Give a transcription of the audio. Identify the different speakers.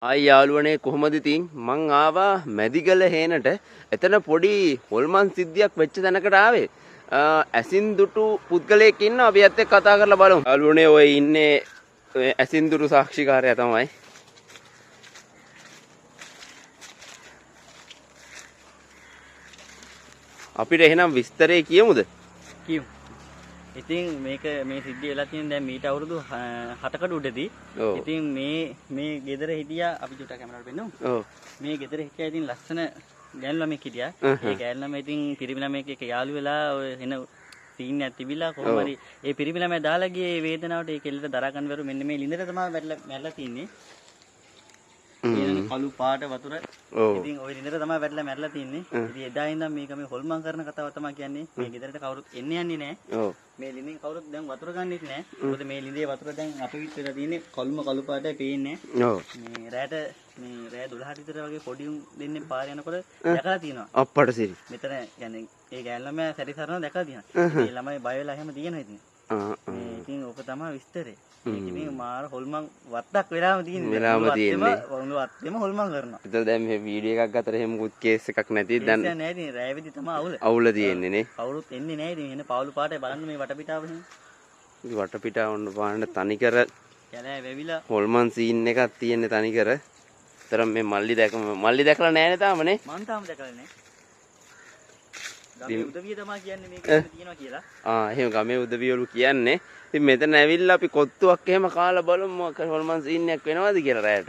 Speaker 1: ආයි යාළුවනේ කොහොමද ඉතින් මං ආවා මැදිගල හේනට එතන පොඩි හොල්මන් සිද්ධියක් වෙච්ච තැනකට ආවේ ඇසින් දුටු පුද්ගලයෙක් ඉන්නවා අපි ඇත්ත එක්ක කතා කරලා බලමු යාළුවනේ ඔය ඉන්නේ ඇසින් දුටු සාක්ෂිකාරයා තමයි අපිට එහෙනම් විස්තරේ කියමුද
Speaker 2: කියමු ඉතින් මේක මේ සිද්ධිය වෙලා තියෙන දැන් මීට අවුරුදු 7කට උඩදී. ඉතින් මේ ගෙදර හිටියා අපි චුට්ටක් කැමරාවට පෙන්නමු. ඔව්. මේ ගෙදර හිටියා ඉතින් ලස්සන ගෑනු ළමෙක් හිටියා. ඒ ගෑනු ළමයා ඉතින් පිරිමි ළමෙක් එක්ක යාළු වෙලා ඔය එන සීන් එකක් තිබිලා කොහොම හරි ඒ පිරිමි ළමයා දාලා ගියේ ඒ වේදනාවට ඒ කෙල්ලට දරා ගන්න බැරුව මෙන්න මේ ලිඳට තමයි මැරලා තින්නේ. කළු පාට වතුර. ඉතින් ওই ලිඳට තමයි වැටලා මැරලා තින්නේ. ඉතින් එදා ඉඳන් මේක මේ හොල්මන් කරන කතාව තමයි කියන්නේ. මේ ගෙදරට කවුරුත් එන්නේ යන්නේ නැහැ. ඔව්. මේ ලිඳෙන් කවුරුත් දැන් වතුර ගන්නෙත් නැහැ. මොකද මේ ලිඳේ වතුර දැන් අපිට වෙලා තියෙන්නේ කළු පාටයි පේන්නේ. ඔව්. මේ රෑ 12ට විතර වගේ පොඩි උන් දෙන්නේ පාර යනකොට දැකලා තියෙනවා. අප්පට සිරි. මෙතන يعني ඒ ගෑන් ළමයා සැරිසරන දැකලා තියෙනවා. මේ ළමයි බය වෙලා එහෙම තියෙනවා ඉතින්. මේ ඉතින් ඕක තමයි විස්තරේ. මේක ඉතින් මාර හොල්මන් වත්තක් වෙලාම තියෙන්නේ. වෙලාම තියෙන්නේ. වත්තේම හොල්මන් කරනවා. ඒතර දැන් මේ වීඩියෝ එකක් ගතට එහෙම මුත් කේස් එකක් නැති දැන් නෑ ඉතින් රෑ වෙදි තමයි අවුල. අවුල තියෙන්නේ නේ. කවුරුත් එන්නේ නෑ ඉතින් එන පවුල් පාටේ බලන්න මේ වටපිටාව එහෙම. ඉතින් වටපිටාව වන්න බලන්න තනිකර කැලෑ වෙවිලා හොල්මන් සීන් එකක් තියෙන්නේ තනිකර. ඒතර මේ මල්ලි දැකලා නෑනේ තාම නේ. මං තාම දැකලා නෑ. ගමේ උදවිය තමයි කියන්නේ මේක තියෙනවා කියලා. එහෙම ගමේ උදවියලු කියන්නේ. ඉතින් මෙතන ඇවිල්ලා අපි කොත්තුවක් එහෙම කාලා බලමු මොකක් හොල්මන් සීන් එකක් වෙනවද කියලා රැයට.